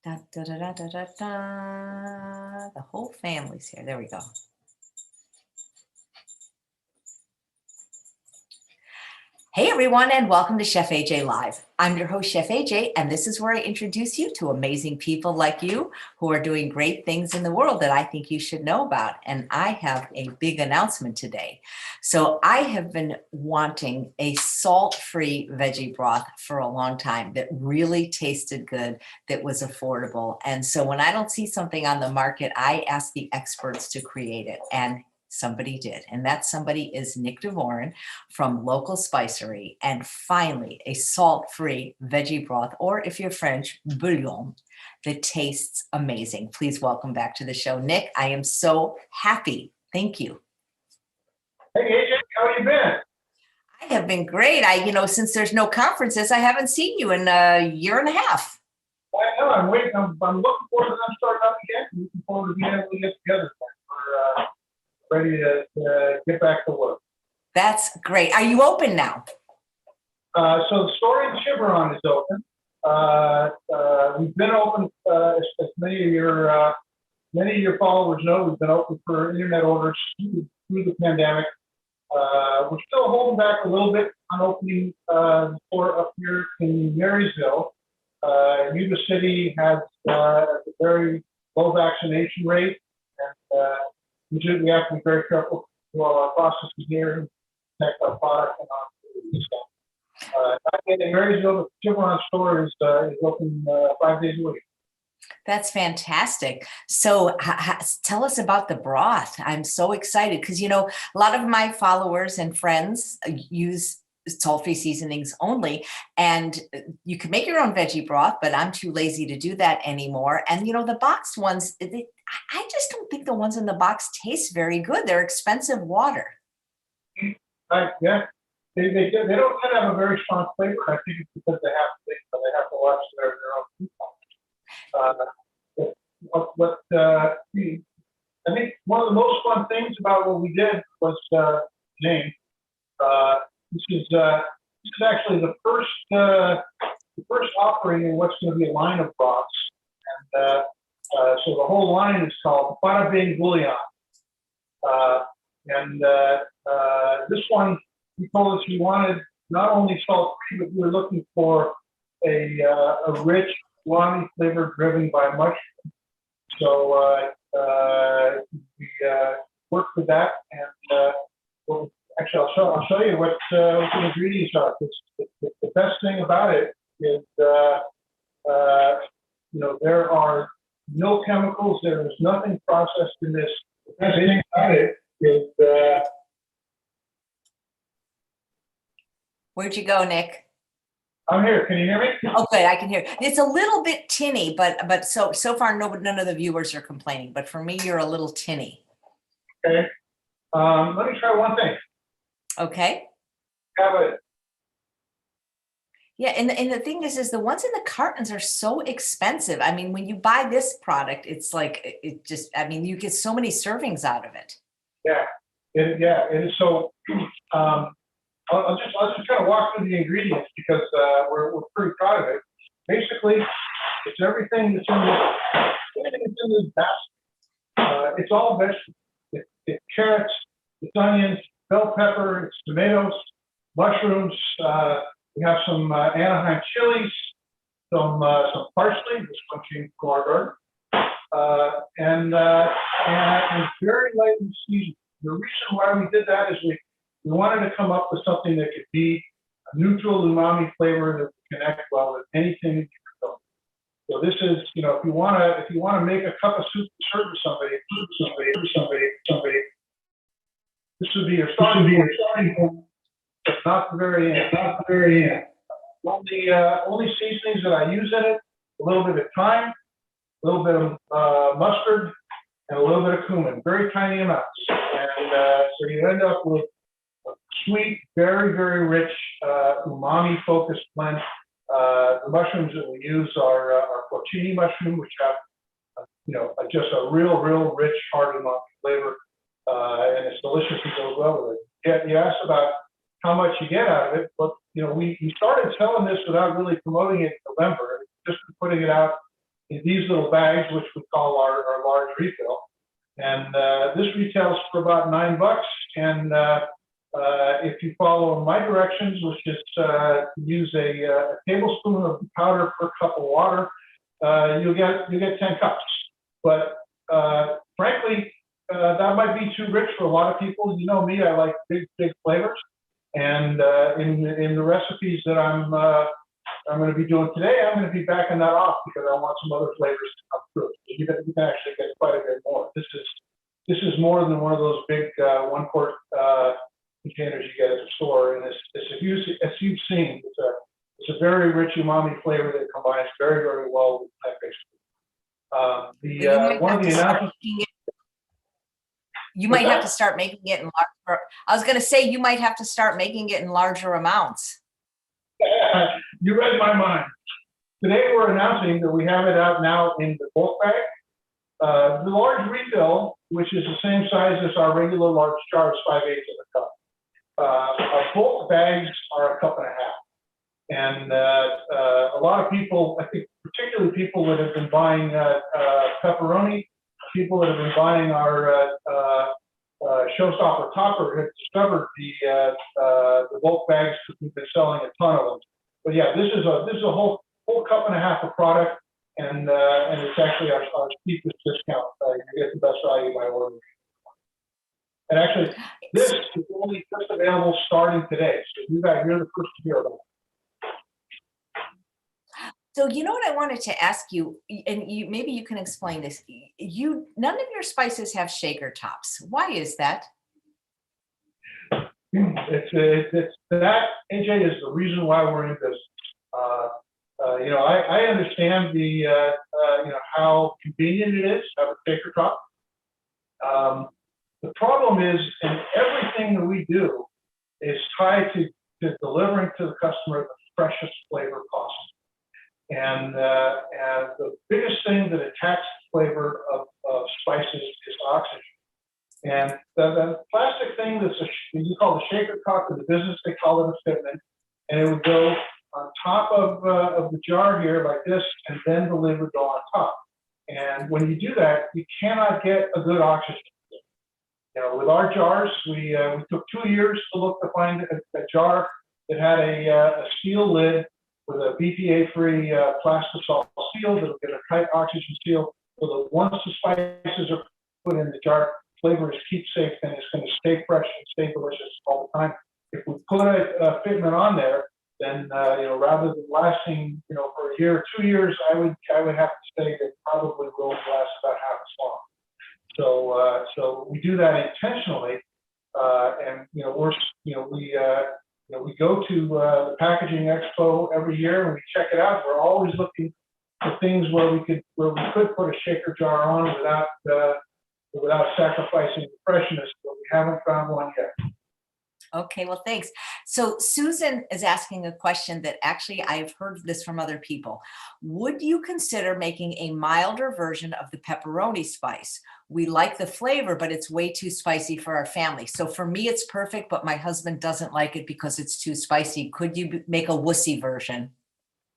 Da, da, da, da, da, da, da. The whole family's here. There we go. Hey everyone, and welcome to Chef AJ Live. I'm your host, Chef AJ, and this is where I introduce you to amazing people like you who are doing great things in the world that I think you should know about. And I have a big announcement today. So I have been wanting a salt-free veggie broth for a long time that really tasted good, that was affordable. And so when I don't see something on the market, I ask the experts to create it. And somebody did. And that somebody is Nick DeVoren from local Spicery. And finally, a salt-free veggie broth, or if you're French, bouillon, that tastes amazing. Please welcome back to the show, Nick. I am so happy. Thank you. Hey, AJ, how have you been? I have been great. Since there's no conferences, I haven't seen you in a year and a half. I know, I'm waiting. I'm looking forward to them starting up again. I'm looking forward to being able to get together. We're ready to get back to work. That's great. Are you open now? So the store in Tiburon is open. We've been open, as many of your followers know, we've been open for internet orders through the pandemic. We're still holding back a little bit on opening the store up here in Marysville. Yuba City has a very low vaccination rate, and we have to be very careful to all our processes here and protect our product and our stuff. In Marysville, the Tiburon store is open 5 days a week. That's fantastic. So tell us about the broth. I'm so excited because, a lot of my followers and friends use salt-free seasonings only, and you can make your own veggie broth, but I'm too lazy to do that anymore. And, the boxed ones, I just don't think the ones in the box taste very good. They're expensive water. Yeah. They don't tend to have a very strong flavor. I think it's because they have to watch their own food. I think one of the most fun things about what we did was Jane. This is actually the first offering in what's going to be a line of broths, and so the whole line is called Veggie Bouillon. This one, he told us he wanted not only salt-free, but we were looking for a rich, umami flavor driven by mushroom. So we worked with that, and actually, I'll show you what the ingredients are. The best thing about it is, there are no chemicals. There is nothing processed in this. The best thing about it is. Where'd you go, Nick? I'm here. Can you hear me? Oh, good. I can hear. It's a little bit tinny, but so far, none of the viewers are complaining. But for me, you're a little tinny. Okay. Let me try one thing. Okay. Have it. Yeah, and the thing is the ones in the cartons are so expensive. I mean, when you buy this product, it's like you get so many servings out of it. Yeah, it is. So I'll just kind of walk through the ingredients because we're pretty proud of it. Basically, it's everything that's in this basket. It's all vegetables. It's carrots, it's onions, bell pepper, it's tomatoes, mushrooms. We have some Anaheim chilies, some parsley, which one came from our garden, and very lightly seasoned. The reason why we did that is we wanted to come up with something that could be a neutral umami flavor that would connect well with anything that you're cooking. So this is, if you want to make a cup of soup to serve to somebody, this would be your starting point. It's not the very end. Only seasonings that I use in it: a little bit of thyme, a little bit of mustard, and a little bit of cumin. Very tiny amounts, and so you end up with a sweet, very, very rich umami-focused blend. The mushrooms that we use are porcini mushroom, which have just a real rich, hard umami flavor, and it's delicious and goes well with it. You asked about how much you get out of it, but we started selling this without really promoting it in November, just putting it out in these little bags, which we call our large refill. And this retails for about $9. And if you follow my directions, which is use a tablespoon of powder per cup of water, you'll get 10 cups. But frankly, that might be too rich for a lot of people. You know me, I like big flavors. And in the recipes that I'm going to be doing today, I'm going to be backing that off because I want some other flavors to come through. You can actually get quite a bit more. This is more than one of those big 1 quart containers you get at the store. And as you've seen, it's a very rich umami flavor that combines very, very well with plant-based food. One of the announcements. You might have to start making it in larger. I was going to say you might have to start making it in larger amounts. You read my mind. Today we're announcing that we have it out now in the bulk bag. The large refill, which is the same size as our regular large jar, is 5/8 of a cup. Our bulk bags are a cup and a half. And a lot of people, I think particularly people that have been buying pepperoni, people that have been buying our showstopper topper have discovered the bulk bags because we've been selling a ton of them. But yeah, this is a whole cup and a half of product, and it's actually our cheapest discount. You get the best value by ordering. And actually, this is only just available starting today. So you're the first to hear about it. So you know what I wanted to ask you, and maybe you can explain this. None of your spices have shaker tops. Why is that? It's that, AJ, is the reason why we're in business. I understand how convenient it is to have a shaker top. The problem is, and everything that we do is tied to delivering to the customer the freshest flavor possible. And the biggest thing that attacks the flavor of spices is oxygen. And the plastic thing you call the shaker cup in the business, they call it a fitment, and it would go on top of the jar here like this, and then the lid would go on top. And when you do that, you cannot get a good oxygen. With our jars, we took 2 years to look to find a jar that had a steel lid with a BPA-free plastisol seal that will get a tight oxygen seal, so that once the spices are put in the jar, flavor is keep safe and it's going to stay fresh and stay delicious all the time. If we put a fitment on there, then rather than lasting for a year or 2 years, I would have to say that probably will last about half as long. So we do that intentionally, and we go to the Packaging Expo every year and we check it out. We're always looking for things where we could put a shaker jar on without sacrificing the freshness, but we haven't found one yet. Okay, well, thanks. So Susan is asking a question that actually I've heard this from other people. Would you consider making a milder version of the pepperoni spice? We like the flavor, but it's way too spicy for our family. So for me, it's perfect, but my husband doesn't like it because it's too spicy. Could you make a wussy version?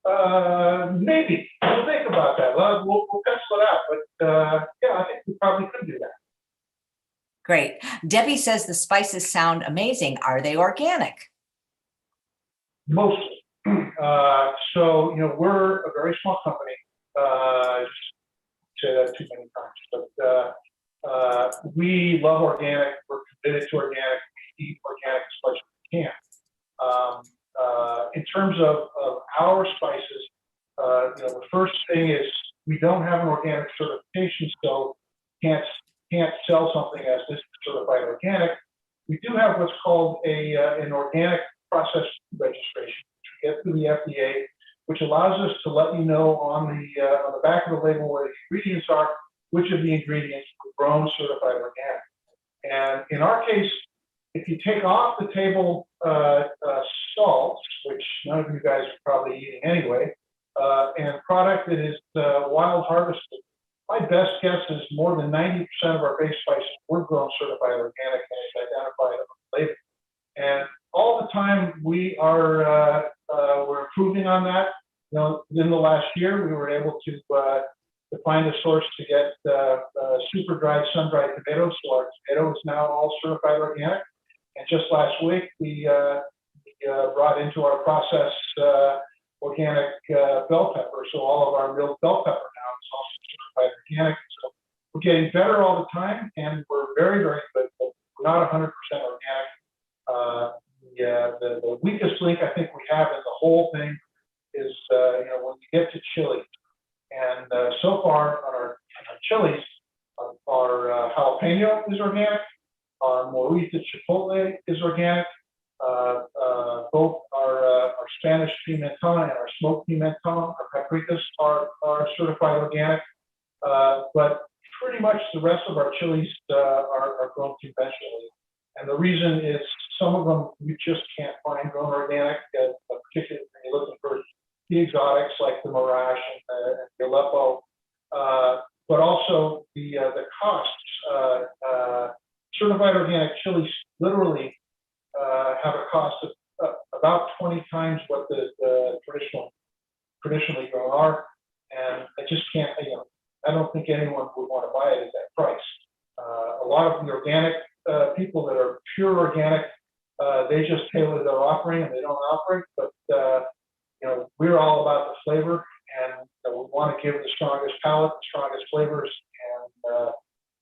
Maybe. We'll think about that. We'll pencil it out. But yeah, I think we probably could do that. Great. Debbie says the spices sound amazing. Are they organic? Mostly. So, we're a very small company. Say that too many times, but we love organic. We're committed to organic. We eat organic as much as we can. In terms of our spices, the first thing is we don't have an organic certification, so can't sell something as this certified organic. We do have what's called an organic process registration, which we get through the FDA, which allows us to let you know on the back of the label where the ingredients are, which of the ingredients were grown certified organic. And in our case, if you take off the table salts, which none of you guys are probably eating anyway, and product that is wild harvested, my best guess is more than 90% of our base spices were grown certified organic, and it's identified on the label. And all the time we're improving on that. In the last year, we were able to to find a source to get super dried, sun-dried tomatoes. So our tomato is now all certified organic. And just last week, we brought into our process organic bell pepper. So all of our real bell pepper now is also certified organic. So we're getting better all the time, and we're very, very good, but we're not 100% organic. The weakest link I think we have in the whole thing is, when you get to chili. And so far on our chilies, our jalapeno is organic, our morita chipotle is organic, both our Spanish pimenton and our smoked pimenton, our paprikas are certified organic, but pretty much the rest of our chilies are grown conventionally. And the reason is some of them you just can't find grown organic, particularly when you're looking for the exotics like the Mirage and the Aleppo, but also the costs. Certified organic chilies literally have a cost of about 20 times what the traditionally grown are, and I just can't. I don't think anyone would want to buy it at that price. A lot of the organic people that are pure organic, they just tailor their offering and they don't operate. But we're all about the flavor, and we want to give the strongest palate, the strongest flavors. And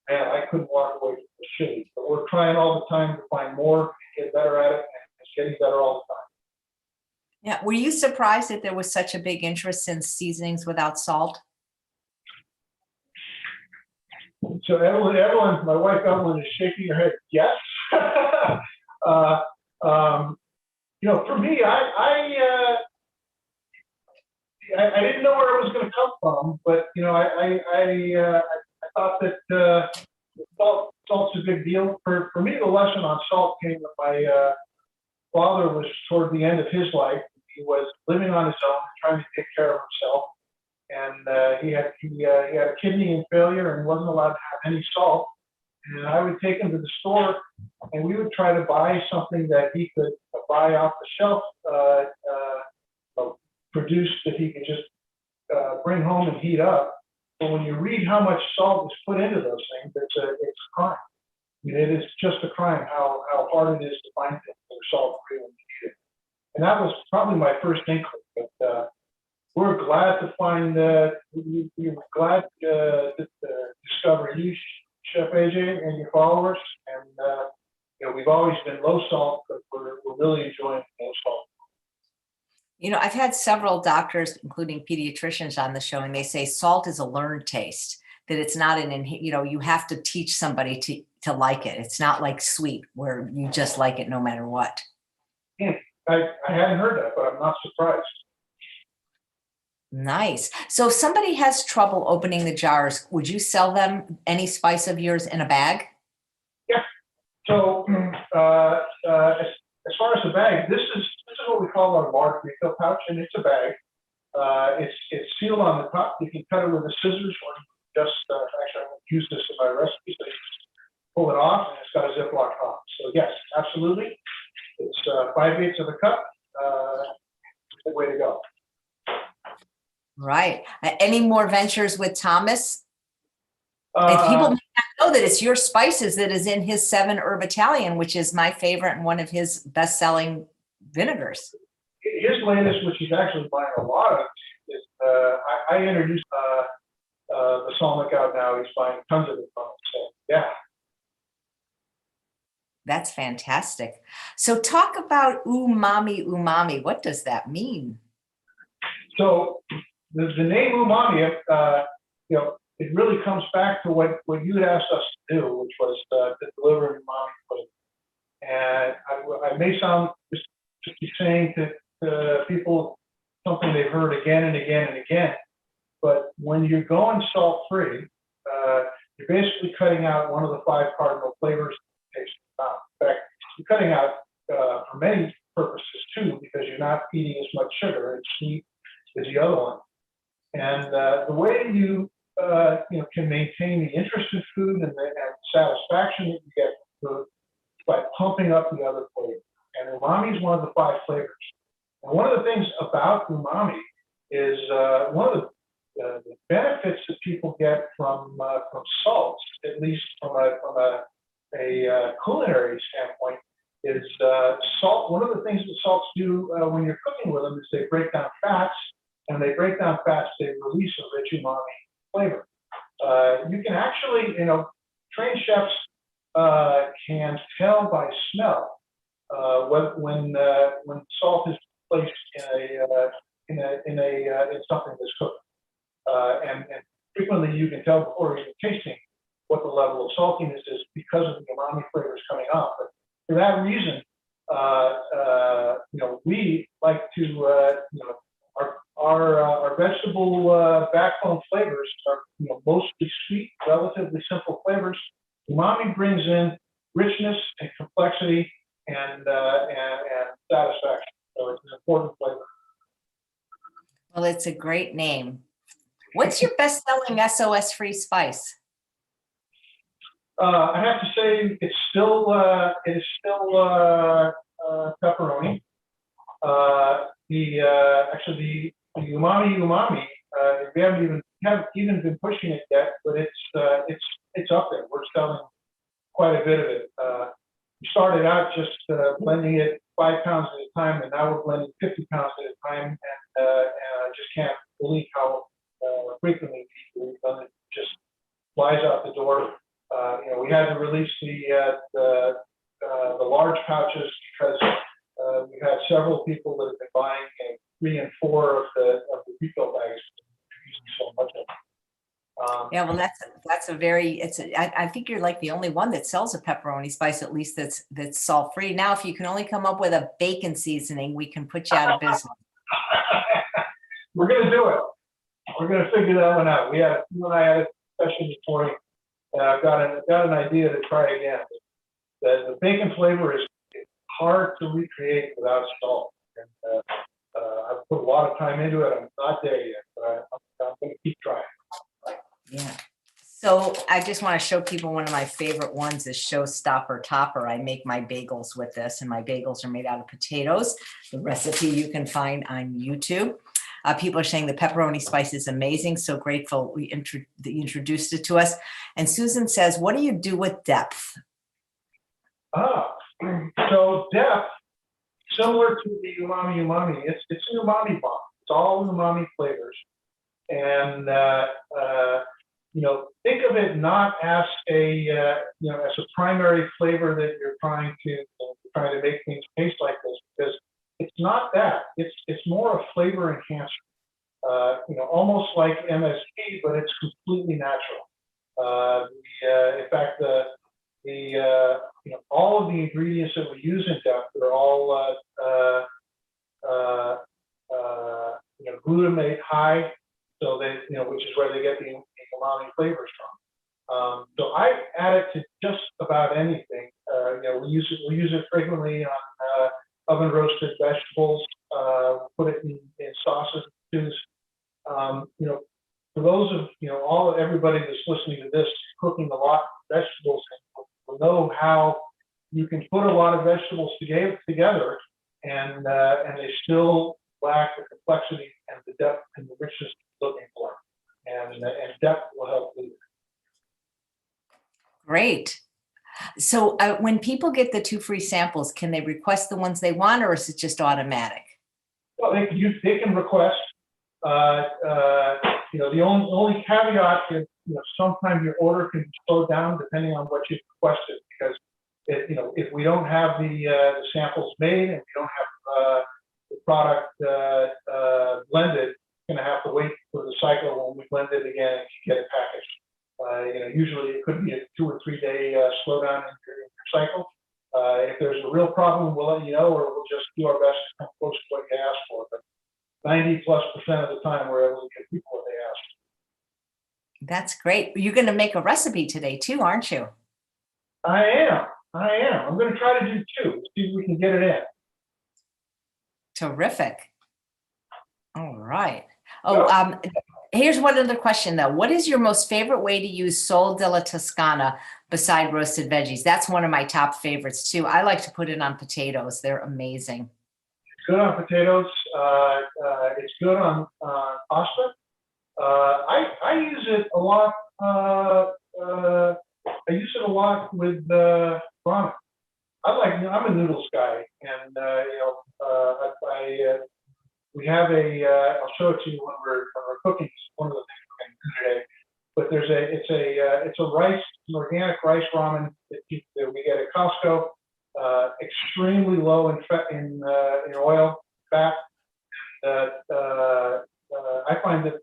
man, I couldn't walk away from the chili. But we're trying all the time to find more, get better at it, and it's getting better all the time. Yeah. Were you surprised that there was such a big interest in seasonings without salt? So Evelyn, my wife Evelyn is shaking her head. Yes. For me, I didn't know where it was going to come from, but I thought that salt's a big deal. For me, the lesson on salt came when my father was toward the end of his life. He was living on his own, trying to take care of himself. And he had a kidney failure and wasn't allowed to have any salt. And I would take him to the store, and we would try to buy something that he could buy off the shelf, produced that he could just bring home and heat up. But when you read how much salt is put into those things, it's a crime. I mean, it is just a crime how hard it is to find things that are salt-free when you need it. And that was probably my first inkling. But we're glad to find we were glad to discover you, Chef AJ, and your followers. And we've always been low salt, but we're really enjoying low salt. I've had several doctors, including pediatricians, on the show, and they say salt is a learned taste, that it's not you have to teach somebody to like it. It's not like sweet where you just like it no matter what. Yeah, I hadn't heard that, but I'm not surprised. Nice. So if somebody has trouble opening the jars, would you sell them any spice of yours in a bag? Yeah. So as far as the bag, this is what we call our large refill pouch, and it's a bag. It's sealed on the top. You can cut it with a scissors, or just actually I'm going to use this in my recipe. So you just pull it off, and it's got a Ziploc top. So yes, absolutely. It's 5/8 of a cup. Good way to go. Right. Any more ventures with Thomas? If people may not know that it's your spices that is in his 7-herb Italian, which is my favorite and one of his best-selling vinegars. His latest, which he's actually buying a lot of, is I introduced the Salmic out now. He's buying tons of it from him. So yeah. That's fantastic. So talk about umami. What does that mean? So the name umami, it really comes back to what you had asked us to do, which was to deliver umami pudding. And I may sound just be saying to people something they've heard again and again and again, but when you're going salt-free, you're basically cutting out one of the 5 cardinal flavors that taste in mouth. In fact, you're cutting out for many purposes too, because you're not eating as much sugar and sweet as the other one. And the way you can maintain the interest in food and the satisfaction that you get from food by pumping up the other flavors. And umami is one of the 5 flavors. And one of the things about umami is one of the benefits that people people get from salts, at least from a culinary standpoint, is salt. One of the things that salts do when you're cooking with them is they break down fats, and they break down fats, they release a rich umami flavor. You can actually, trained chefs can tell by smell when salt is placed in something that's cooked, and frequently you can tell before even tasting what the level of saltiness is because of the umami flavors coming off. But for that reason, we like to, our vegetable backbone flavors are, mostly sweet, relatively simple flavors. Umami brings in richness and complexity and satisfaction. So it's an important flavor. Well, it's a great name. What's your best-selling SOS-free spice? I have to say it is still pepperoni. The umami. We haven't even been pushing it yet, but it's up there. We're selling quite a bit of it. We started out just blending it 5 pounds at a time, and now we're blending 50 pounds at a time. And I just can't believe how frequently we've done it. Just flies out the door. We had to release the large pouches because we've had several people that have been buying 3 and 4 of the refill bags. Using so much of it. Yeah, well, that's a very, I think you're like the only one that sells a pepperoni spice, at least that's salt free. Now, if you can only come up with a bacon seasoning, we can put you out of business. We're going to do it. We're going to figure that one out. You and I had a discussion this morning, and I've got an idea to try again. The bacon flavor is hard to recreate without salt. And I've put a lot of time into it. I'm not there yet, but I'm going to keep trying. Yeah. So I just want to show people one of my favorite ones is Showstopper Topper. I make my bagels with this, and my bagels are made out of potatoes. The recipe you can find on YouTube. People are saying the pepperoni spice is amazing. So grateful that you introduced it to us. And Susan says, what do you do with depth? So depth, similar to the umami, it's an umami bomb. It's all umami flavors. And, think of it not as as a primary flavor that you're trying to make things taste like this, because it's not that. It's more a flavor enhancer. Almost like MSG, but it's completely natural. In fact, all of the ingredients that we use in depth are all glutamate high, so they which is where they get the umami flavors from. So I add it to just about anything. We use it frequently on oven roasted vegetables. Put it in sauces, stews. For those of everybody that's listening to this, cooking a lot of vegetables, will know how you can put a lot of vegetables together, and they still lack the complexity and the depth and the richness you're looking for. And depth will help lead. Great. So when people get the 2 free samples, can they request the ones they want, or is it just automatic? Well, they can request. The only caveat is sometimes your order can slow down depending on what you've requested, because if we don't have the samples made and we don't have the product blended, you're going to have to wait for the cycle when we blend it again and get it packaged. Usually it could be a 2 or 3 day slowdown in your cycle. If there's a real problem, we'll let you know, or we'll just do our best to come close to what you asked for. But 90+% of the time, we're able to get people what they asked. That's great. You're going to make a recipe today too, aren't you? I am. I'm going to try to do 2. See if we can get it in. Terrific. All right. Oh, here's one other question though. What is your most favorite way to use Sol della Toscana beside roasted veggies? That's one of my top favorites too. I like to put it on potatoes. They're amazing. It's good on potatoes. It's good on pasta. I use it a lot. I use it a lot with ramen. I'm a noodles guy, and we have I'll show it to you when we're cooking. It's one of the things we're going to do today. But it's a rice, an organic rice ramen that we get at Costco. Extremely low in fat, in oil, fat. I find that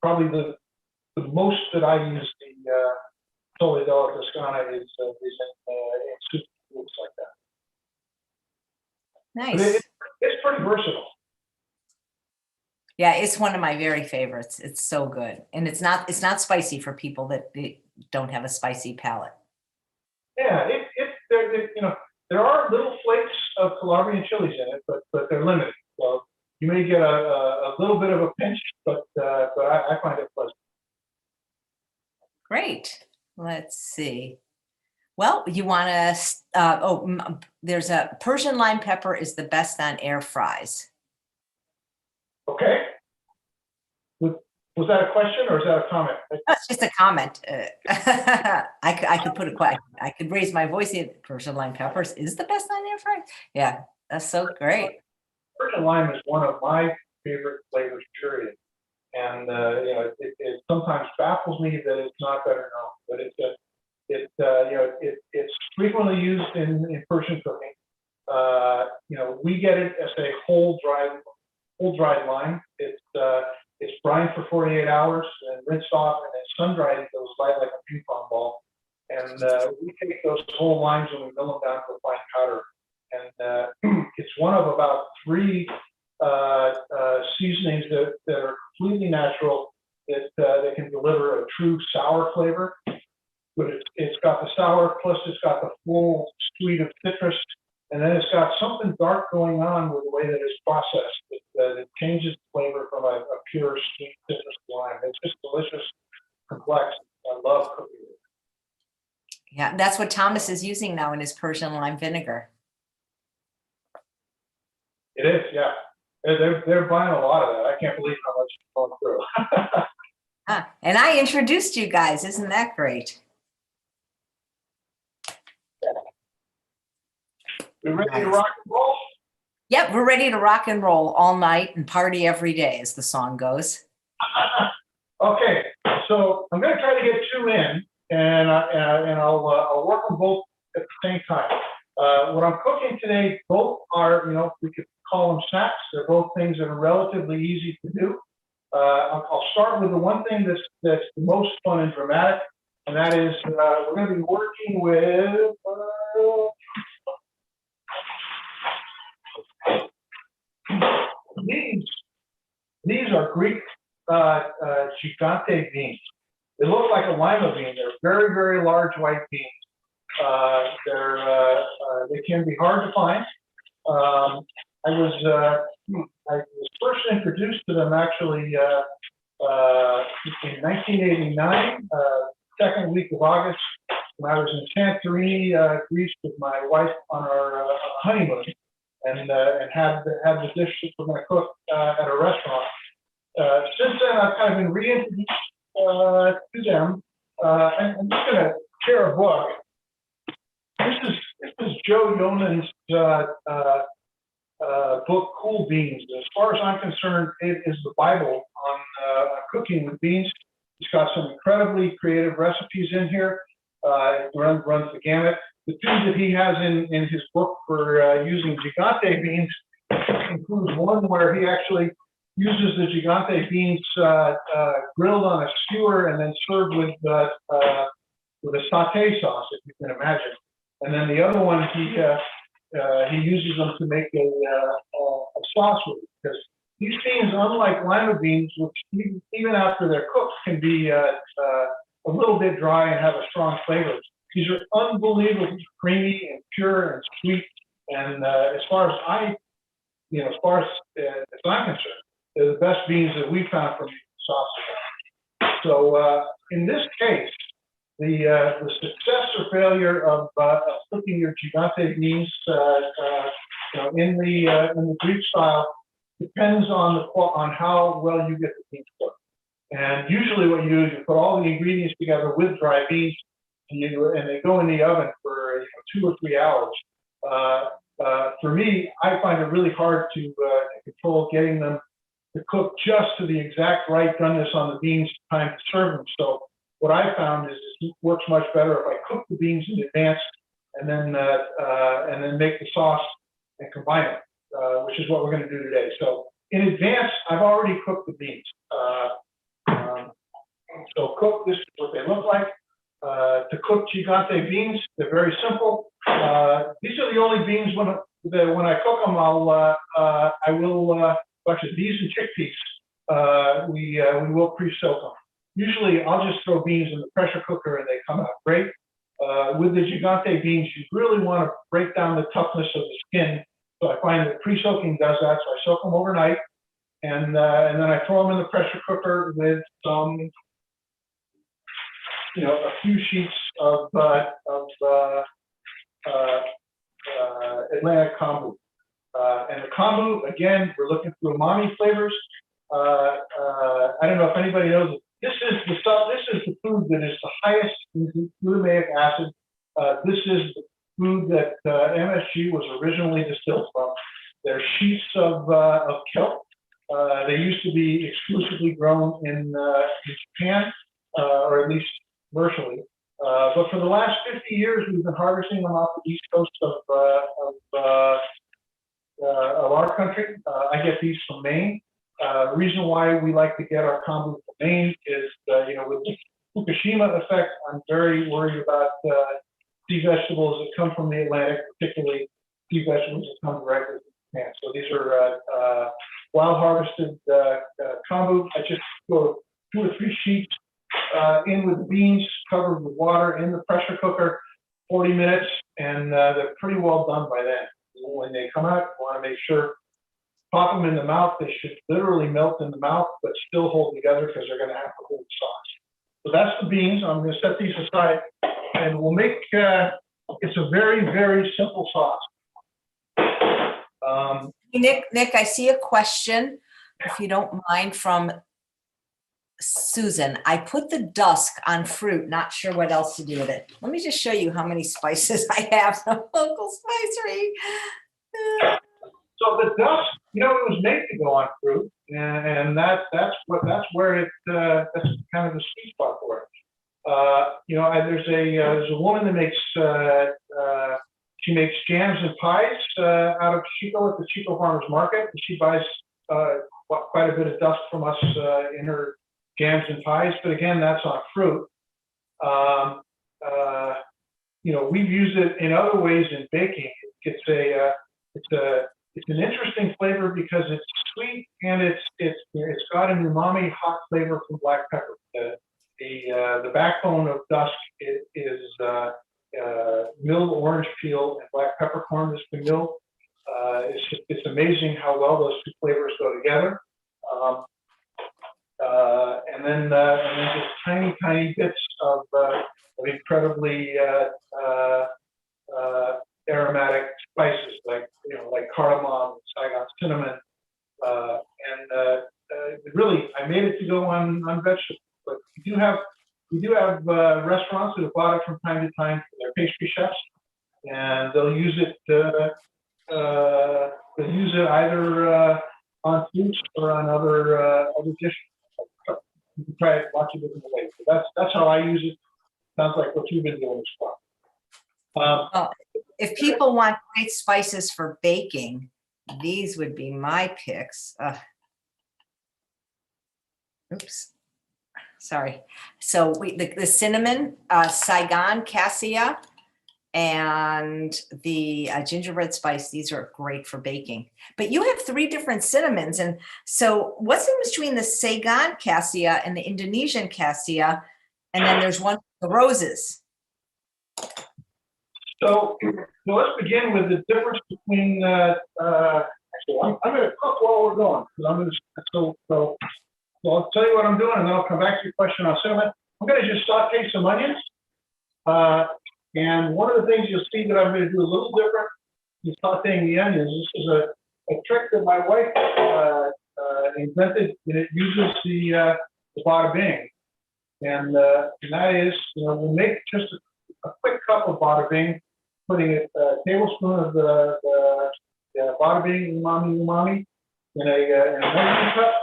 probably the most that I use the Sole della Toscana is in soup foods like that. Nice. But it's pretty versatile. Yeah, it's one of my very favorites. It's so good, and it's not spicy for people that don't have a spicy palate. Yeah, there are little flakes of Calabrian chilies in it, but they're limited. So you may get a little bit of a pinch, but I find it pleasant. Great. Let's see. Well, you want to, there's a Persian lime pepper is the best on air fries. Okay. Was that a question or is that a comment? That's just a comment. I could put I could raise my voice in Persian lime peppers is the best on air fries. Yeah, that's so great. Persian lime is one of my favorite flavors, period. And it sometimes baffles me that it's not better known, but it's frequently used in Persian cooking. We get it as a whole dried lime. It's brined for 48 hours and rinsed off and then sun dried until it's light like a ping pong ball. And we take those whole limes and we mill them down to a fine powder. And it's one of about 3 seasonings that are completely natural that can deliver a true sour flavor. But it's got the sour, plus it's got the full sweet of citrus, and then it's got something dark going on with the way that it's processed. It changes the flavor from a pure sweet citrus lime. It's just delicious, complex. I love cooking it. Yeah, that's what Thomas is using now in his Persian lime vinegar. It is, yeah. They're buying a lot of that. I can't believe how much it's going through. And I introduced you guys. Isn't that great? We ready to rock and roll? Yep, we're ready to rock and roll all night and party every day, as the song goes. Okay, so I'm going to try to get 2 in, and I'll work them both at the same time. What I'm cooking today, both are, we could call them snacks. They're both things that are relatively easy to do. I'll start with the one thing that's the most fun and dramatic, and that is we're going to be working with these are Greek gigante beans. They look like a lima bean. They're very, very large white beans. They can be hard to find. I was first introduced to them actually in 1989, second week of August, when I was in Santorini, Greece, with my wife on our honeymoon, and had the dish that we're going to cook at a restaurant. Since then, I've kind of been reintroduced to them. And I'm just going to share a book. This is Joe Yeoman's book, Cool Beans. As far as I'm concerned, it is the Bible on cooking with beans. It's got some incredibly creative recipes in here. It runs the gamut. The 2 that he has in his book for using gigante beans includes one where he actually uses the gigante beans grilled on a skewer and then served with a sauté sauce, if you can imagine. And then the other one, he uses them to make a sauce with, because these beans, unlike lima beans, which even after they're cooked can be a little bit dry and have a strong flavor, these are unbelievably creamy and pure and sweet. And as far as I'm concerned, they're the best beans that we found from sauce. So in this case, the success or failure of cooking your gigante beans in the Greek style depends on on how well you get the beans cooked. And usually what you do is you put all the ingredients together with dry beans, and they go in the oven for 2 or 3 hours. For me, I find it really hard to control getting them to cook just to the exact right doneness on the beans time to serve them. So what I found is it works much better if I cook the beans in advance and then make the sauce and combine it, which is what we're going to do today. So in advance, I've already cooked the beans. So cook, this is what they look like. To cook gigante beans, they're very simple. These are the only beans when I cook them, actually these and chickpeas, we will pre-soak them. Usually I'll just throw beans in the pressure cooker and they come out great. With the gigante beans, you really want to break down the toughness of the skin. So I find that pre-soaking does that. So I soak them overnight, and then I throw them in the pressure cooker with some, a few sheets of Atlantic kombu. And the kombu, again, we're looking for umami flavors. I don't know if anybody knows it. This is the food that is the highest in glutamic acid. This is the food that MSG was originally distilled from. They're sheets of kelp. They used to be exclusively grown in Japan, or at least commercially. But for the last 50 years, we've been harvesting them off the east coast of our country. I get these from Maine. The reason why we like to get our kombu from Maine is, with the Fukushima effect, I'm very worried about sea vegetables that come from the Atlantic, particularly sea vegetables that come directly from Japan. So these are wild harvested kombu. I just throw 2 or 3 sheets in with the beans, covered with water in the pressure cooker, 40 minutes, and they're pretty well done by then. When they come out, you want to make sure, pop them in the mouth. They should literally melt in the mouth, but still hold together because they're going to have to hold the sauce. So that's the beans. I'm going to set these aside, and we'll make, it's a very, very simple sauce. Nick, I see a question, if you don't mind, from Susan. I put the dusk on fruit, not sure what else to do with it. Let me just show you how many spices I have from local Spicery. So the dusk, it was made to go on fruit, and that's where it that's kind of the sweet spot for it. There's a woman that makes she makes jams and pies out of Chico at the Chico Farmers Market. And she buys quite a bit of dusk from us in her jams and pies, but again, that's on fruit. We've used it in other ways in baking. It's an interesting flavor because it's sweet and it's got an umami hot flavor from black pepper. The backbone of dusk is milled orange peel and black peppercorn that's been milled. It's amazing how well those two flavors go together. And then just tiny bits of incredibly aromatic spices like cardamom, Saigon cinnamon, and really I made it to go on vegetables. But we do have restaurants that have bought it from time to time for their pastry chefs, and they'll use it either on fruits or on other dishes. You can try it lots of different ways. So that's how I use it. Sounds like what you've been doing as well. Well, if people want great spices for baking, these would be my picks. Oops, sorry. So the cinnamon, Saigon cassia, and the gingerbread spice, these are great for baking. But you have 3 different cinnamons. And so what's in between the Saigon cassia and the Indonesian cassia? And then there's one, the roses. So let's begin with the difference between, actually, I'm going to cook while we're going. So I'll tell you what I'm doing, and then I'll come back to your question on cinnamon. I'm going to just saute some onions. And one of the things you'll see that I'm going to do a little different in sauteing the onions, this is a trick that my wife invented, and it uses the bada bing. And that is, we'll make just a quick cup of bada bing, putting a tablespoon of the bada bing umami in a measuring cup.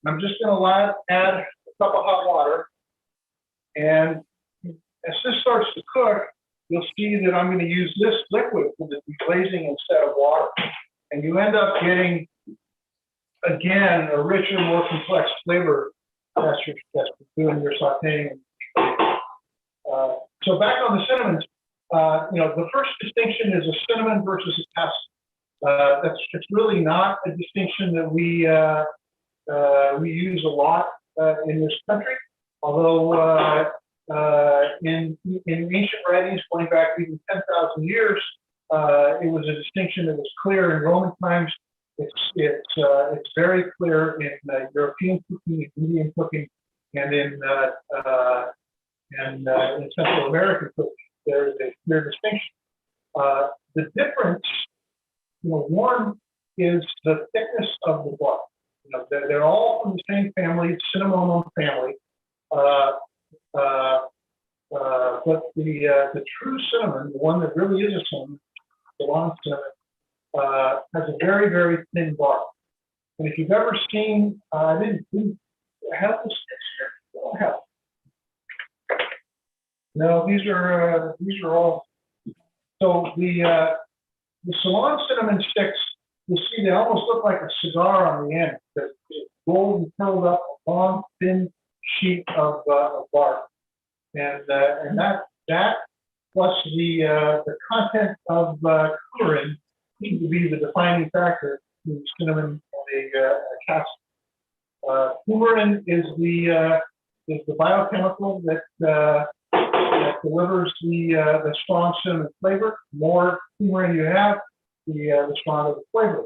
I'm just going to add a cup of hot water. And as this starts to cook, you'll see that I'm going to use this liquid for the deglazing instead of water. And you end up getting, again, a richer, more complex flavor that's doing your sauteing. So back on the cinnamons, the first distinction is a cinnamon versus a cassia. It's really not a distinction that we use a lot in this country, although in ancient writings going back even 10,000 years, it was a distinction that was clear in Roman times. It's very clear in European cooking, in Indian cooking, and in Central American cooking. There is a clear distinction. The difference, one is the thickness of the bark. They're all from the same family, Cinnamomum family. But the true cinnamon, the one that really is a cinnamon, the long cinnamon, has a very, very thin bark. And if you've ever seen, I didn't have the sticks here. I don't have. No, these are all. So the Ceylon cinnamon sticks, you see, they almost look like a cigar on the end. It's gold and curled up, a long, thin sheet of bark, and that plus the content of coumarin seems to be the defining factor in cinnamon and a cassia. Coumarin is the biochemical that delivers the strong cinnamon flavor. The more coumarin you have, the stronger the flavor.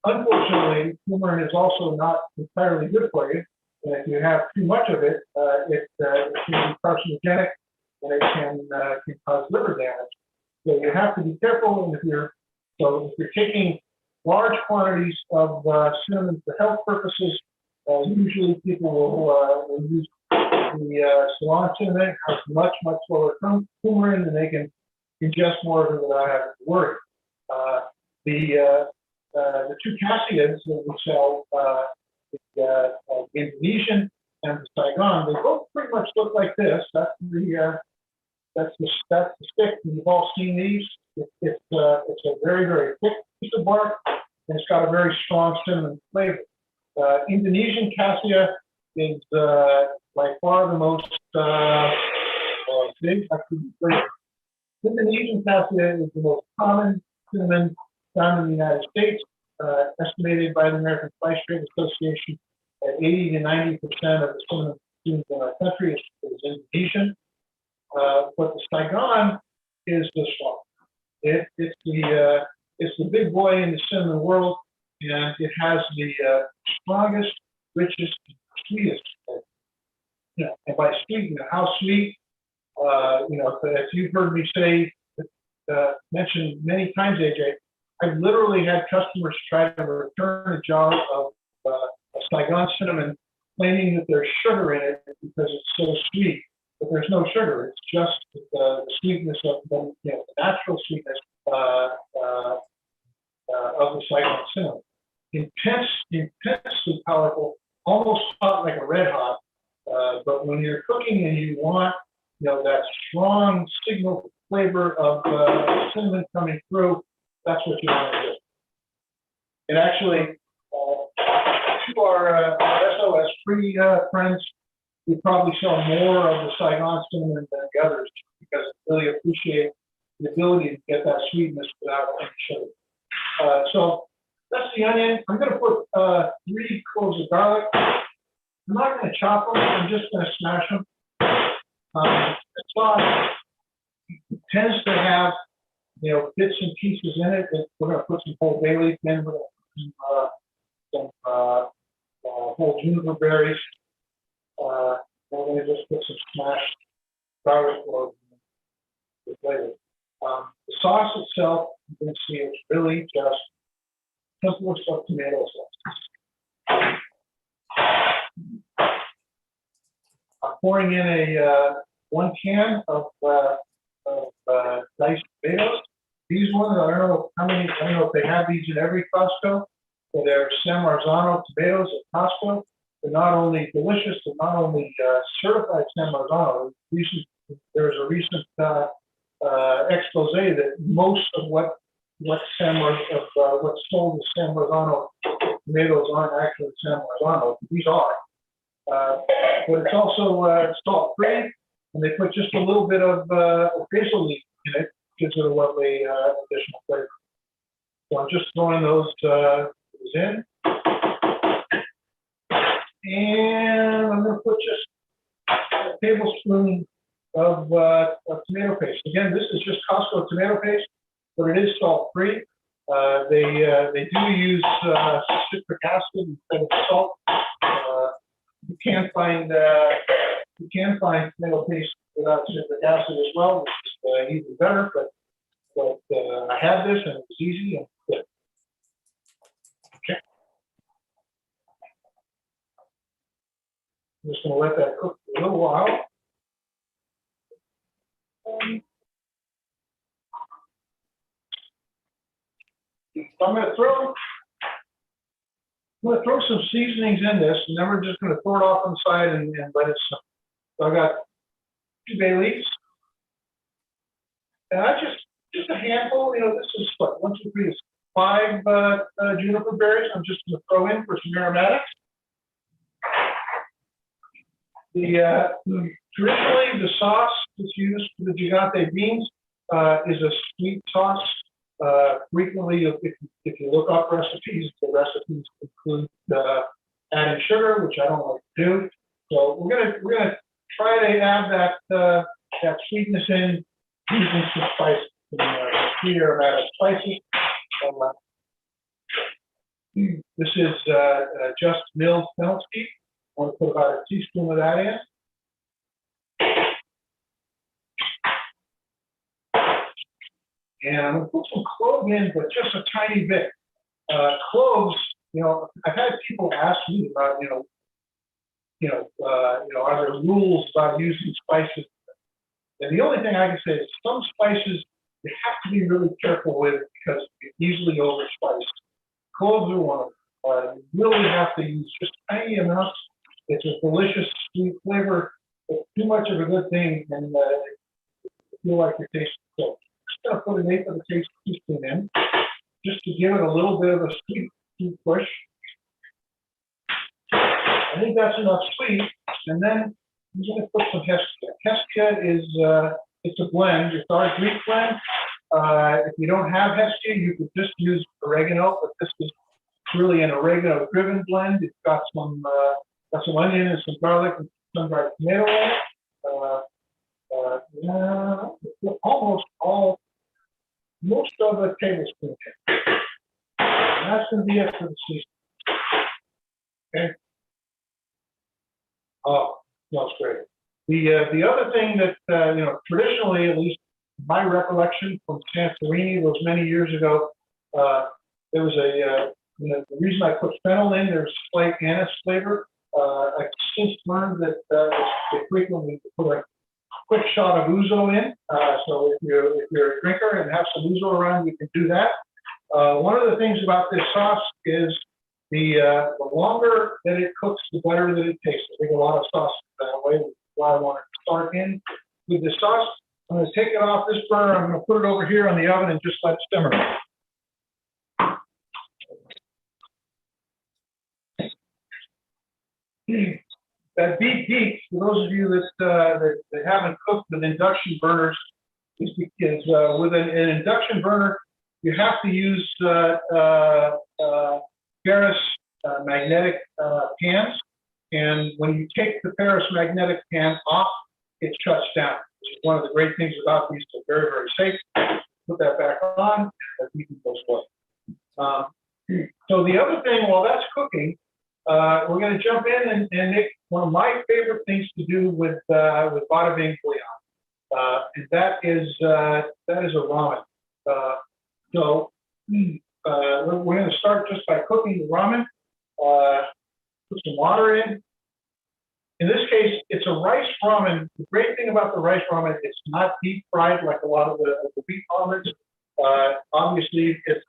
Unfortunately, coumarin is also not entirely good for you. And if you have too much of it, it can be carcinogenic, and it can cause liver damage. So you have to be careful. And if you're taking large quantities of cinnamon for health purposes, usually people will use the Ceylon cinnamon. It has much lower coumarin, and they can ingest more of it without having to worry. The two cassias that we sell, the Indonesian and the Saigon, they both pretty much look like this. That's the stick. You've all seen these. It's a very, very thick piece of bark, and it's got a very strong cinnamon flavor. Indonesian cassia is by far the most big. Indonesian cassia is the most common cinnamon found in the United States, estimated by the American Spicery Association at 80 to 90% of the cinnamon consumed in our country is Indonesian. But the Saigon is the strong. It's the big boy in the cinnamon world, and it has the strongest, richest, sweetest flavor. And by sweet, how sweet? As you've heard me say, mentioned many times, AJ, I've literally had customers try to return a jar of Saigon cinnamon, claiming that there's sugar in it because it's so sweet. But there's no sugar. It's just the sweetness of the natural sweetness of the Saigon cinnamon. Intensely powerful, almost hot like a red hot. But when you're cooking and you want that strong signal flavor of cinnamon coming through, that's what you want to do. And actually, to our SOS-free friends, we probably sell more of the Saigon cinnamon than the others because I really appreciate the ability to get that sweetness without any sugar. So that's the onion. I'm going to put 3 cloves of garlic. I'm not going to chop them. I'm just going to smash them. The sauce tends to have bits and pieces in it. We're going to put some whole bay leaf in. We're going to put some whole juniper berries. We're going to just put some smashed garlic for the flavor. The sauce itself, you can see it's really just simplest of tomato sauces. I'm pouring in a 1 can of diced tomatoes. These ones, I don't know how many, I don't know if they have these in every Costco, but they're San Marzano tomatoes at Costco. They're not only delicious, they're not only certified San Marzano. There's a recent expose that most of what's sold as San Marzano tomatoes aren't actually San Marzano. These are. But it's also salt-free, and they put just a little bit of basil leaf in it, gives it a lovely additional flavor. So I'm just throwing those in. And I'm going to put just a tablespoon of tomato paste. Again, this is just Costco tomato paste, but it is salt-free. They do use citric acid instead of salt. You can find tomato paste without citric acid as well, which is even better. But I had this and it was easy and good. Okay. I'm just going to let that cook for a little while. I'm going to throw some seasonings in this, and then we're just going to throw it off on the side and let it simmer. So I got 2 bay leaves, and I just a handful. You know, this is what 1, 2, 3 is 5 juniper berries. I'm just going to throw in for some aromatics. Traditionally, the sauce that's used for the gigante beans is a sweet sauce. Frequently, if you look up recipes, the recipes include adding sugar, which I don't like to do. So we're gonna try to add that sweetness in using some spices, sweet aromatic spices. This is just milled fennel seed. I want to put about a teaspoon of that in. And I'm going to put some clove in, but just a tiny bit. Cloves, you know, I've had people ask me about, are there rules about using spices? And the only thing I can say is some spices you have to be really careful with because you're easily overspiced. Cloves are one of them. You really have to use just tiny amounts. It's a delicious sweet flavor. But too much of a good thing and feel like you're tasting so. Just going to put an 1/8 of a teaspoon in, just to give it a little bit of a sweet push. I think that's enough sweet, and then I'm going to put some Hestia. Hestia is it's a blend. It's our Greek blend. If you don't have Hestia, you could just use oregano, but this is really an oregano-driven blend. It's got some onion and some garlic and some dried tomato in it. Most of a tablespoon. And that's going to be it for the season. Okay. Oh, smells great. The other thing that traditionally, at least my recollection from Santorini, those many years ago, there was the reason I put fennel in. There's slight anise flavor. I've since learned that they frequently put a quick shot of ouzo in. So if you're a drinker and have some ouzo around, you can do that. One of the things about this sauce is the longer that it cooks, the better that it tastes. I think a lot of sauce that way, which is why I want to start in with the sauce. I'm going to take it off this burner. I'm going to put it over here on the oven and just let it simmer. That beef heat, for those of you that haven't cooked with induction burners, is because with an induction burner, you have to use ferrous magnetic pans. And when you take the ferrous magnetic pan off, it shuts down, which is one of the great things about these. They're very, very safe. Put that back on, that heat goes away. So the other thing, while that's cooking, we're going to jump in and make one of my favorite things to do with bada bing bouillon, and that is a ramen. So we're going to start just by cooking the ramen. Put some water in. In this case, it's a rice ramen. The great thing about the rice ramen, it's not deep fried like a lot of the wheat ramens. Obviously, it's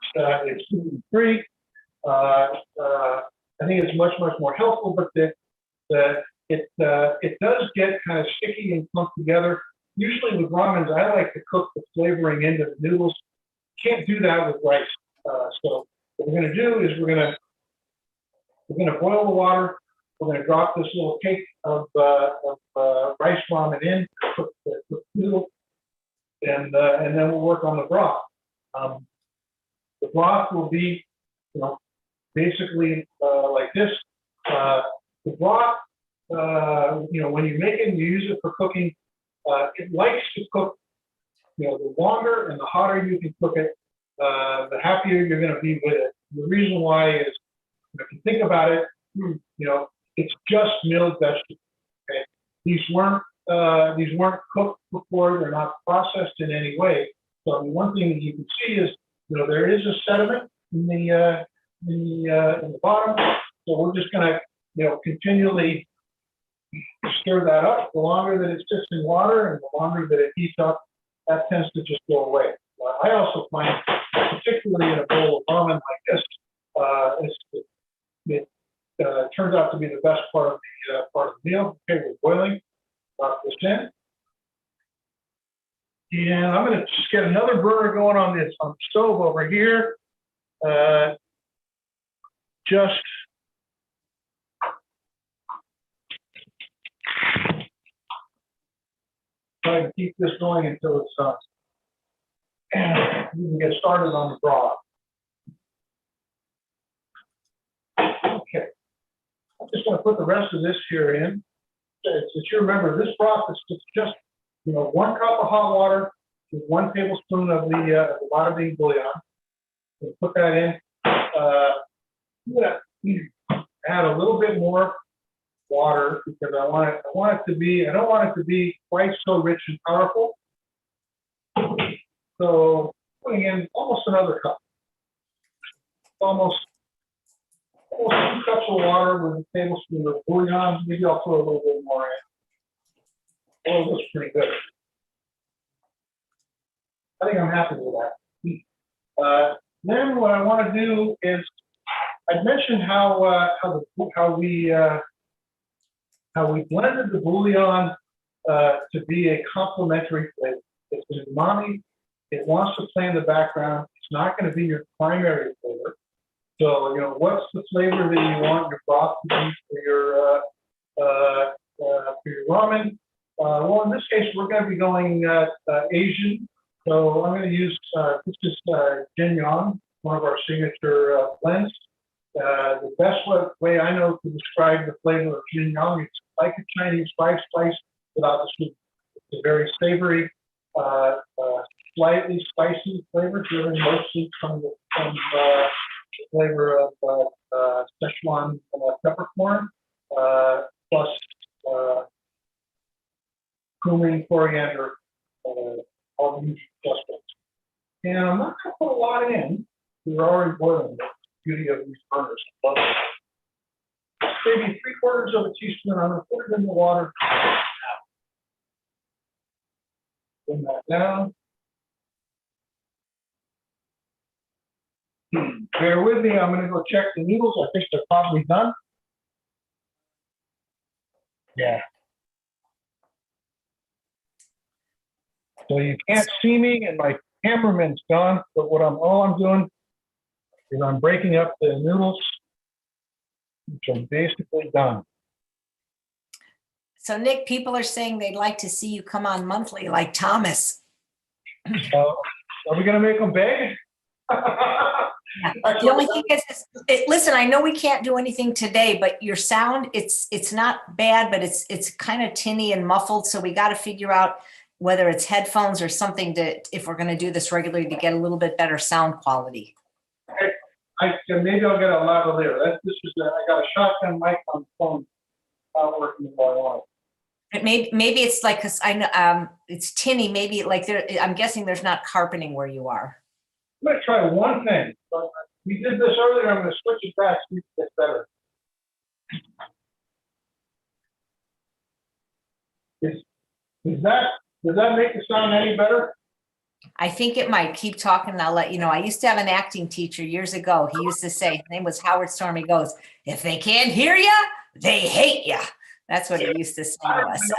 gluten free. I think it's much more helpful, but it does get kind of sticky and clumped together. Usually with ramens, I like to cook the flavoring into the noodles. Can't do that with rice. So what we're going to do is we're going to boil the water. We're going to drop this little cake of rice ramen in, cook the noodle, and then we'll work on the broth. The broth will be, basically like this. The broth, when you make it and you use it for cooking, it likes to cook. The longer and the hotter you can cook it, the happier you're going to be with it. The reason why is, if you think about it, it's just milled vegetables. Okay? These weren't cooked before. They're not processed in any way. So one thing that you can see is, there is a sediment in the bottom. So we're just going to, continually stir that up. The longer that it sits in water and the longer that it heats up, that tends to just go away. I also find, particularly in a bowl of ramen like this, it turns out to be the best part of the meal. Okay, we're boiling. Drop this in. And I'm going to just get another burner going on the stove over here. Just try to keep this going until it's done. And we can get started on the broth. Okay. I'm just going to put the rest of this here in. As you remember, this broth is just 1 cup of hot water with 1 tablespoon of the veggie bouillon. So put that in. I'm going to add a little bit more water because I want it to be. I don't want it to be quite so rich and powerful. So putting in almost another cup, almost 2 cups of water with a tablespoon of bouillon. Maybe I'll throw a little bit more in. Oh, that's pretty good. I think I'm happy with that. Then what I want to do is, I mentioned how we blended the bouillon to be a complementary flavor. It's an umami. It wants to play in the background. It's not going to be your primary flavor. So, what's the flavor that you want your broth to be for your ramen? Well, in this case, we're going to be going Asian. So I'm going to use, this is Jinyang, one of our signature blends. The best way I know to describe the flavor of Jinyang, it's like a Chinese spice without the sweet. It's a very savory, slightly spicy flavor, driven mostly from the flavor of Szechuan peppercorn, plus cumin, coriander, all the usual suspects. And I'm not going to put a lot in. We're already boiling. The beauty of these burners. Maybe 3/4 of a teaspoon. I'm going to put it in the water. Bring that down. Bear with me. I'm going to go check the noodles. I think they're probably done. Yeah. So you can't see me, and my cameraman's gone. But all I'm doing is I'm breaking up the noodles, which are basically done. So Nick, people are saying they'd like to see you come on monthly, like Thomas. Are we going to make them big? The only thing is, listen, I know we can't do anything today, but your sound, it's not bad, but it's kind of tinny and muffled. So we got to figure out whether it's headphones or something if we're going to do this regularly to get a little bit better sound quality. Maybe I'll get a lavalier. I got a shotgun mic on the phone, not working the way I want. Maybe it's like, cause I know it's tinny. Maybe like I'm guessing there's not carpeting where you are. going to try one thing. We did this earlier. I'm going to switch it back so it gets better. Does that make it sound any better? I think it might. Keep talking and I'll let you know. I used to have an acting teacher years ago. He used to say, his name was Howard Storm. He goes, if they can't hear you, they hate you. That's what he used to say to us.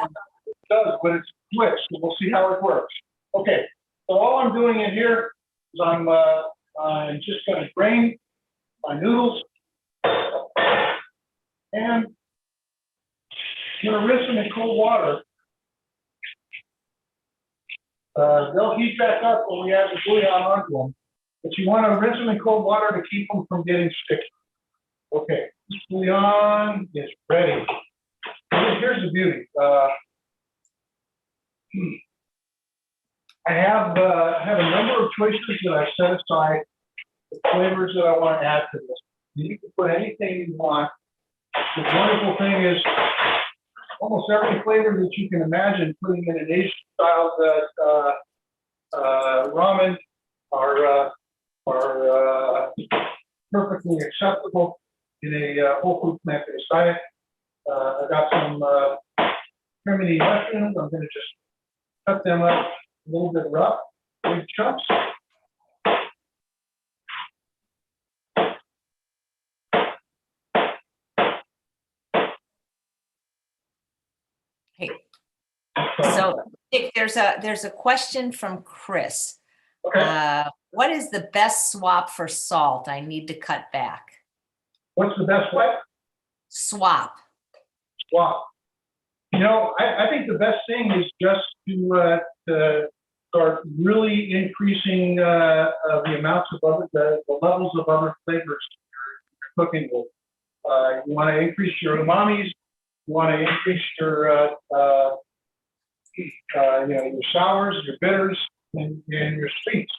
It does, but it's switched. So we'll see how it works. Okay, so all I'm doing in here is I'm just going to drain my noodles and I'm going to rinse them in cold water. They'll heat back up when we add the bouillon onto them, but you want to rinse them in cold water to keep them from getting sticky. Okay, this bouillon is ready. Here's the beauty. I have a number of choices that I've set aside, the flavors that I want to add to this. You can put anything you want. The wonderful thing is almost every flavor that you can imagine putting in an Asian-style ramen are perfectly acceptable in a whole food plant-based diet. I got some criminy mushrooms. I'm going to just cut them up a little bit rough, big chunks. Hey, so Dick, there's a question from Chris. Okay. What is the best swap for salt? I need to cut back. What's the best way? Swap. Swap. You know, I think the best thing is just to start really increasing the amounts of other, the levels of other flavors you're cooking with. You want to increase your umamis. You want to increase your your sours, your bitters, and your sweets.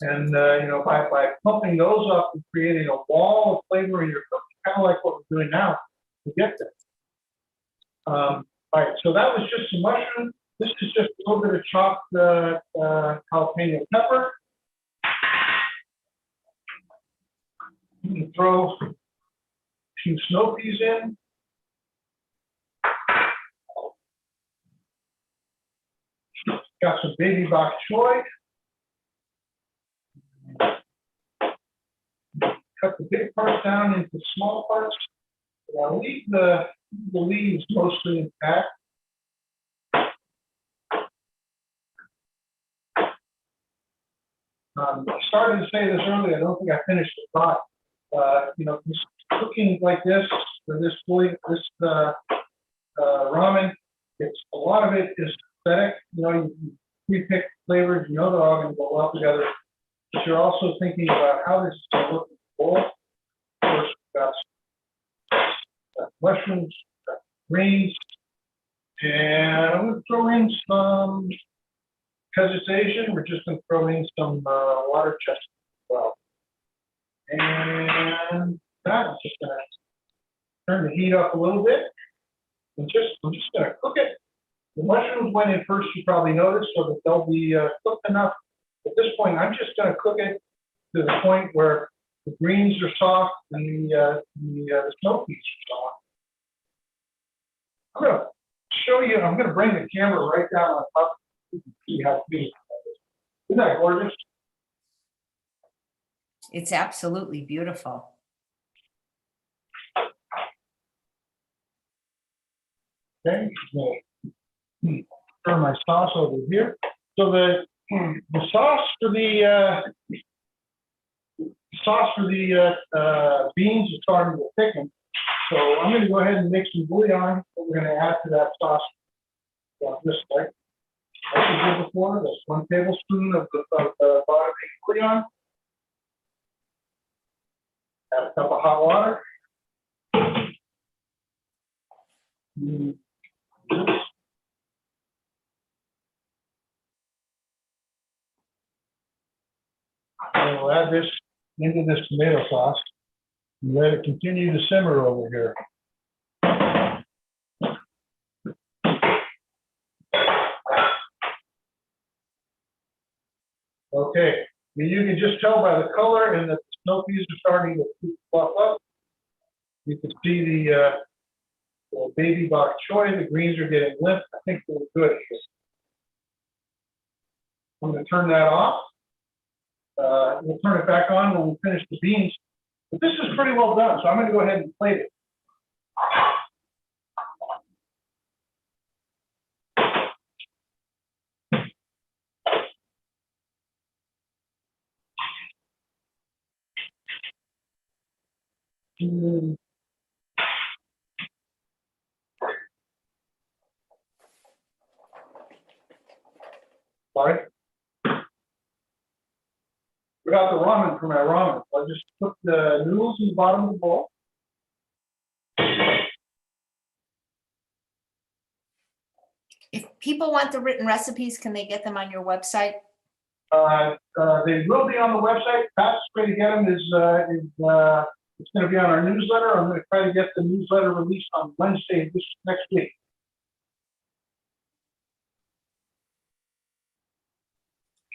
And by pumping those up and creating a wall of flavor in your cooking, kind of like what we're doing now, to get there. All right, so that was just some mushrooms. This is just a little bit of chopped jalapeno pepper. You can throw a few snow peas in. Got some baby bok choy. Cut the big parts down into small parts. I'll leave the leaves mostly intact. I started to say this earlier. I don't think I finished the thought. Just cooking like this for this ramen, a lot of it is aesthetic. You pre-pick flavors. They're all going to go well together. But you're also thinking about how this is going to look in the bowl. First, we've got mushrooms, greens, and I'm going to throw in some, because it's Asian, we're just going to throw in some water chestnut as well. And I'm just going to turn the heat up a little bit. I'm just going to cook it. The mushrooms went in first, you probably noticed, so that they'll be cooked enough. At this point, I'm just going to cook it to the point where the greens are soft and the snow peas are soft. I'm going to show you, I'm going to bring the camera right down on top so you can see how beautiful that is. Isn't that gorgeous? It's absolutely beautiful. Okay, turn my sauce over here. So the sauce for the beans is starting to thicken. So I'm going to go ahead and make some bouillon that we're going to add to that sauce. Just like I did before, that's 1 tablespoon of the bottom bouillon. Add a cup of hot water. And we'll add this into this tomato sauce and let it continue to simmer over here. Okay, mean, you can just tell by the color and that the snow peas are starting to fluff up. You can see the baby bok choy, the greens are getting limp. I think they're good here. I'm going to turn that off. We'll turn it back on when we finish the beans. But this is pretty well done, so I'm going to go ahead and plate it. Sorry. Forgot the ramen for my ramen. I'll just put the noodles in the bottom of the bowl. If people want the written recipes, can they get them on your website? They will be on the website. Fastest way to get them is it's going to be on our newsletter. I'm going to try to get the newsletter released on Wednesday this next week.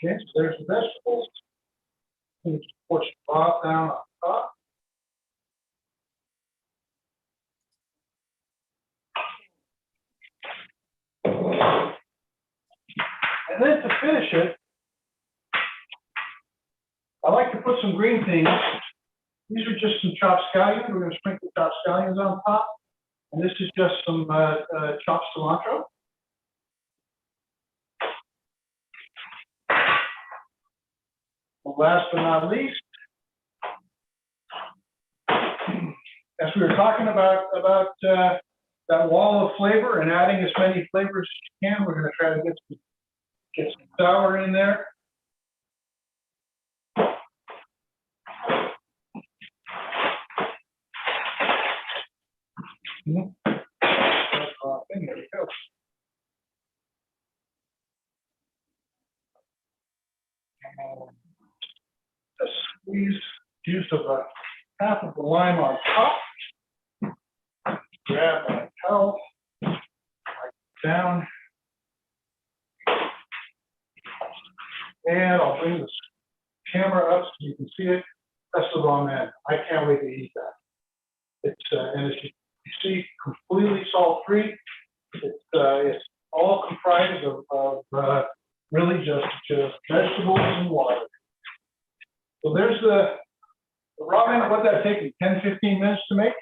Okay, so there's the vegetables. Just pour some broth down on top. And then to finish it, I like to put some green things. These are just some chopped scallions. We're going to sprinkle chopped scallions on top. And this is just some chopped cilantro. And last but not least, as we were talking about that wall of flavor and adding as many flavors as you can, we're going to try to get some sour in there. There we go. A squeeze juice of half of the lime on top. Grab my towel, wipe it down, and I'll bring this camera up so you can see it. That's the ramen. I can't wait to eat that. It's and as you see, completely salt-free. It's all comprised of really just vegetables and water. So there's the ramen. What that take you 10, 15 minutes to make?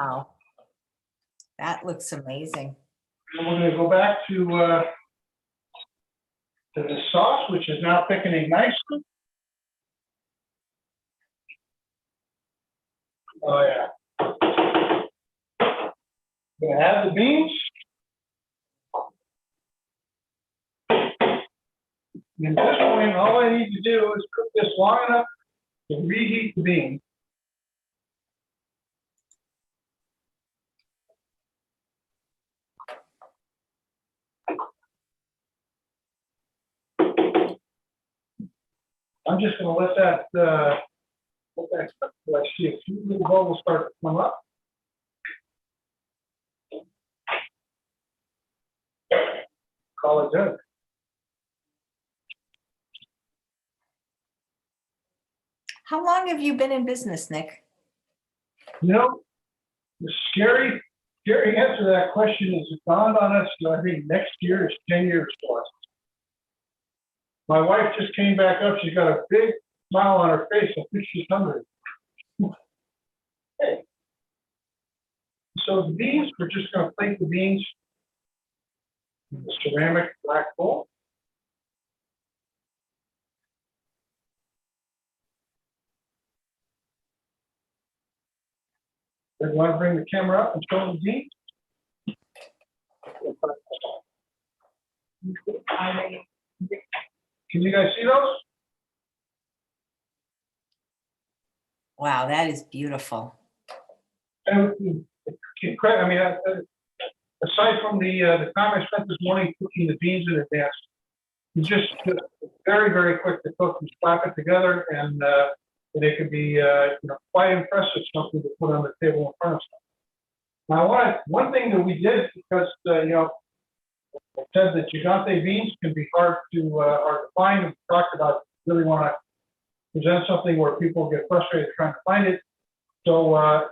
Wow. That looks amazing. And we're going to go back to the sauce, which is now thickening nicely. Oh yeah. I'm going to add the beans. And at this point, all I need to do is cook this long enough to reheat the beans. I'm just going to let that cook. I see a few little bubbles start to come up. Call it good. How long have you been in business, Nick? You know, the scary answer to that question is it dawned on us, I think next year is 10 years for us. My wife just came back up. She's got a big smile on her face. I think she's hungry. Hey. So the beans, we're just going to plate the beans in the ceramic black bowl. Then want to bring the camera up and show the beans. Can you guys see those? Wow, that is beautiful. And I mean, aside from the time I spent this morning cooking the beans in advance, it's just very, very quick to cook and slap it together, and it could be quite impressive, something to put on the table in front of us. Now, one thing that we did, because I said that gigante beans can be hard to find. We talked about really want to present something where people get frustrated trying to find it. So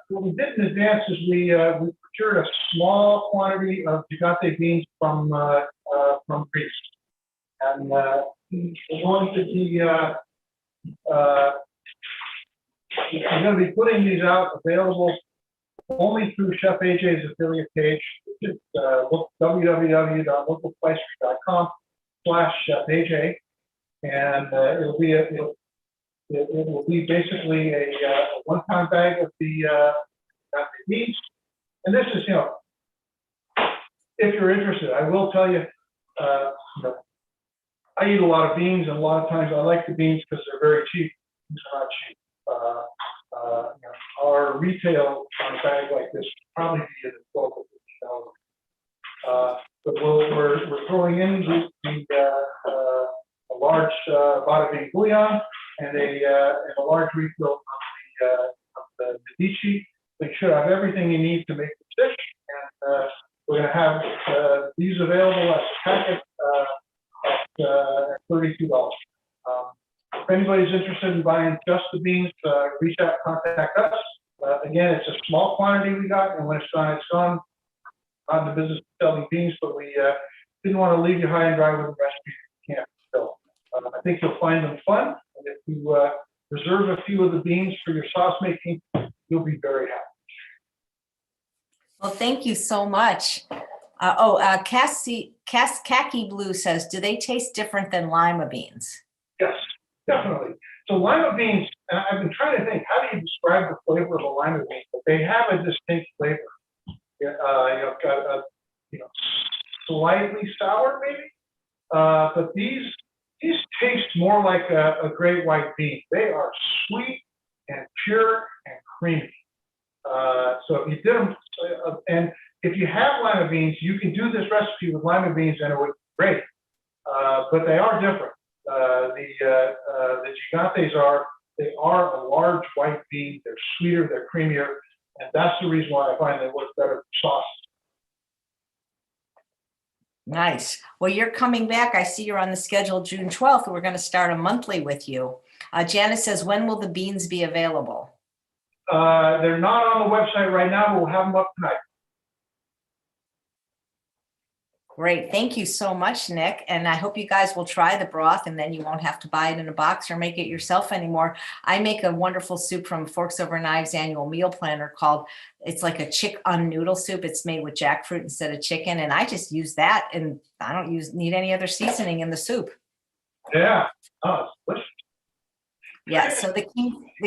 what we did in advance is we procured a small quantity of gigante beans from Greece, and we're going to be putting these out available only through Chef AJ's affiliate page. It's www.localspicery.com/Chef and it will be basically a one-time bag of the beans. And this is, if you're interested, I will tell you, I eat a lot of beans, and a lot of times I like the beans because they're very cheap. These are not cheap. Our retail on a bag like this would probably be in the $12 to $15. But we're throwing in a large Veggie Bouillon and a large refill of the Medici. They should have everything you need to make the dish, and we're going to have these available as a packet at $32. If anybody's interested in buying just the beans, reach out, contact us. Again, it's a small quantity we got, and when it's gone, it's gone. Not in the business of selling beans, but we didn't want to leave you high and dry with the recipes you can't fill. I think you'll find them fun, and if you reserve a few of the beans for your sauce making, you'll be very happy. Well, thank you so much. Khaki Blue says, do they taste different than lima beans? Yes, definitely. So lima beans, I've been trying to think, how do you describe the flavor of a lima bean? But they have a distinct flavor. Slightly sour maybe, but these taste more like a great white bean. They are sweet and pure and creamy. So if you did them, and if you have lima beans, you can do this recipe with lima beans and it would be great. But they are different. The gigantes are a large white bean. They're sweeter, they're creamier, and that's the reason why I find they work better for sauce. Nice. Well, you're coming back. I see you're on the schedule June 12th. We're going to start a monthly with you. Janice says, when will the beans be available? They're not on the website right now, but we'll have them up tonight. Great. Thank you so much, Nick. And I hope you guys will try the broth, and then you won't have to buy it in a box or make it yourself anymore. I make a wonderful soup from Forks Over Knives annual meal planner called, it's like a chick on noodle soup. It's made with jackfruit instead of chicken. And I just use that, and I don't need any other seasoning in the soup. Yeah. Oh, it's delicious. Yeah, so the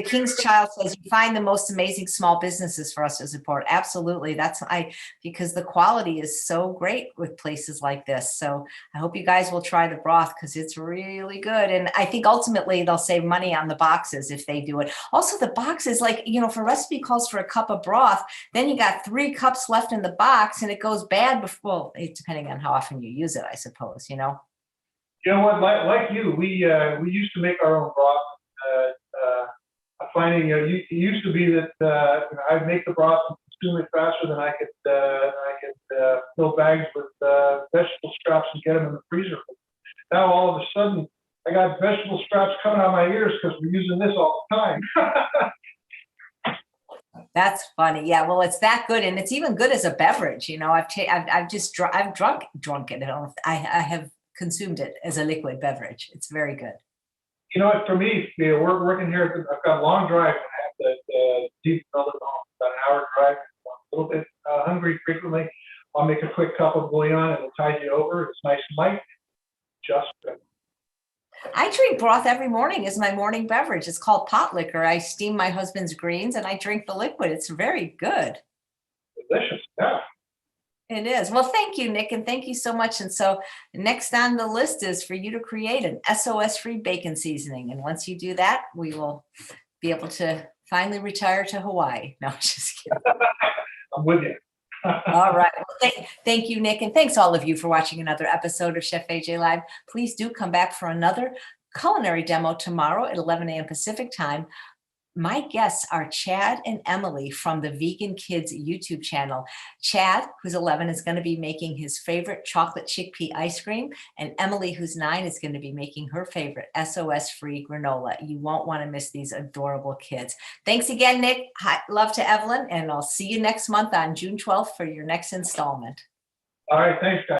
King's Child says, you find the most amazing small businesses for us to support. Absolutely. Because the quality is so great with places like this. So I hope you guys will try the broth because it's really good. And I think ultimately they'll save money on the boxes if they do it. Also, the boxes, like, if a recipe calls for a cup of broth, then you got 3 cups left in the box and it goes bad before, depending on how often you use it, I suppose, You know what, like you, we used to make our own broth. I'm finding it used to be that I'd make the broth and consume it faster than I could fill bags with vegetable scraps and get them in the freezer. Now all of a sudden I got vegetable scraps coming out of my ears because we're using this all the time. That's funny. Yeah, well, it's that good, and it's even good as a beverage. I've drunk it. I have consumed it as a liquid beverage. It's very good. You know what, for me, we're working here. I've got a long drive. I have to deep melt it home. About an hour drive. I'm a little bit hungry frequently. I'll make a quick cup of bouillon. It'll tide you over. It's nice and light. Just good. I drink broth every morning as my morning beverage. It's called pot liquor. I steam my husband's greens and I drink the liquid. It's very good. Delicious, yeah. It is. Well, thank you, Nick, and thank you so much. And so next on the list is for you to create an SOS-free bacon seasoning. And once you do that, we will be able to finally retire to Hawaii. No, just kidding. I'm with you. All right. Well, thank you, Nick. And thanks all of you for watching another episode of Chef AJ Live. Please do come back for another culinary demo tomorrow at 11 a.m. Pacific time. my guests are Chad and Emily from the Vegan Kids YouTube channel. Chad, who's 11, is going to be making his favorite chocolate chickpea ice cream, and Emily, who's 9, is going to be making her favorite SOS-free granola. You won't want to miss these adorable kids. Thanks again, Nick. Hi, love to Evelyn, and I'll see you next month on June 12th for your next installment. All right, thanks, guys.